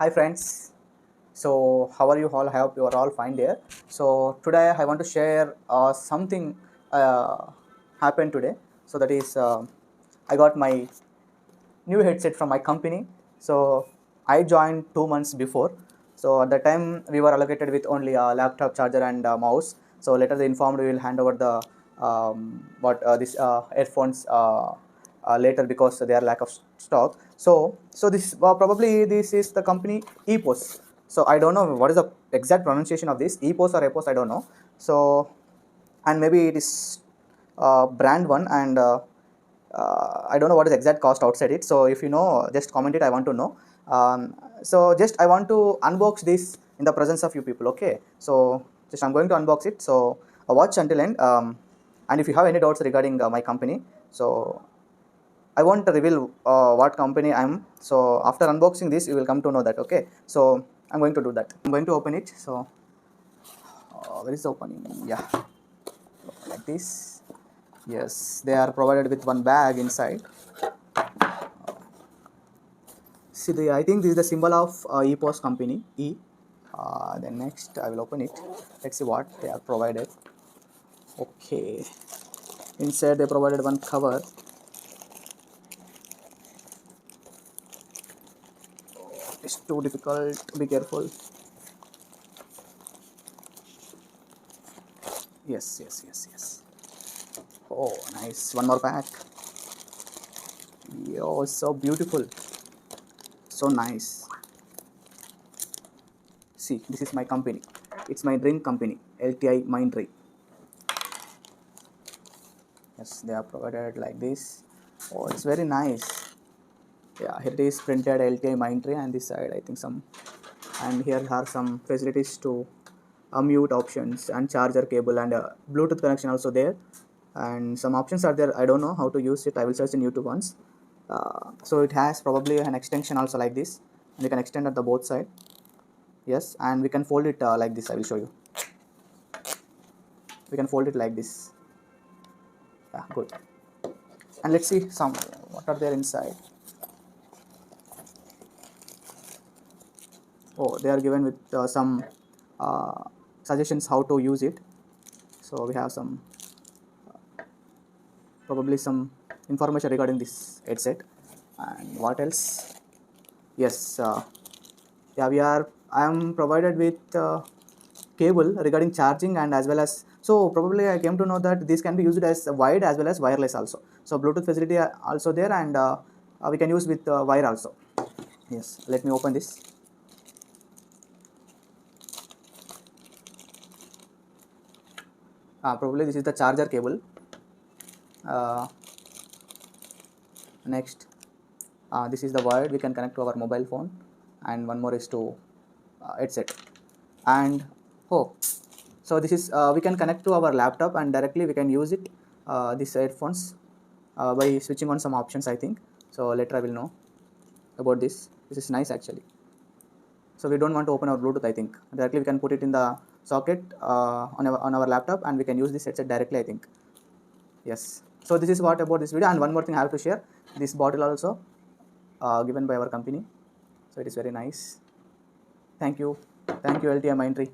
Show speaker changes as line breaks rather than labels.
Hi friends. So how are you all? I hope you are all fine there. So today I want to share something happened today. So that is I got my new headset from my company. So I joined 2 months before. So at the time we were allocated with only a laptop charger and a mouse. So later they informed we will hand over the this earphones later because they are lack of stock. So this probably this is the company EPOS. So I don't know what is the exact pronunciation of this EPOS or EPOS. I don't know. So and maybe it is brand one and I don't know what is exact cost outside it. So if you know, just comment it. I want to know. So just I want to unbox this in the presence of you people. Okay. So just I'm going to unbox it. So watch until end. And if you have any doubts regarding my company, so I won't reveal what company I am. So after unboxing this, you will come to know that. Okay. So I'm going to do that. I'm going to open it. So where is the opening? Yeah, like this. Yes, they are provided with one bag inside. See, I think this is the symbol of EPOS company E. Then next I will open it. Let's see what they are provided. Okay, inside they provided one cover. It's too difficult. Be careful. Yes. Oh, nice. One more pack. Yo, so beautiful. So nice. See, this is my company. It's my dream company, LTIMindtree. Yes, they are provided like this. Oh, it's very nice. Yeah, here it is printed LTIMindtree, and this side I think some, and here are some facilities to mute options and charger cable and Bluetooth connection also there, and some options are there. I don't know how to use it. I will search in YouTube once. So it has probably an extension also like this, and you can extend at the both side. Yes, and we can fold it like this. I will show you. We can fold it like this. Yeah, good. And let's see some what are there inside. Oh, they are given with some uh, suggestions how to use it. So we have some probably some information regarding this headset. And what else? Yes, yeah, I am provided with cable regarding charging, and as well as, so probably I came to know that this can be used as wired as well as wireless also. So Bluetooth facility also there, and we can use with wire also. Yes, let me open this. Probably this is the charger cable. uh, Next, this is the wire we can connect to our mobile phone, and one more is to headset. And oh, so this is we can connect to our laptop, and directly we can use it these headphones by switching on some options, I think. So later I will know about this. This is nice actually. So we don't want to open our Bluetooth, I think. Directly we can put it in the socket on our laptop, and we can use this headset directly, I think. Yes. So this is what about this video. And one more thing I have to share. This bottle also given by our company. So it is very nice. Thank you. Thank you, LTIMindtree.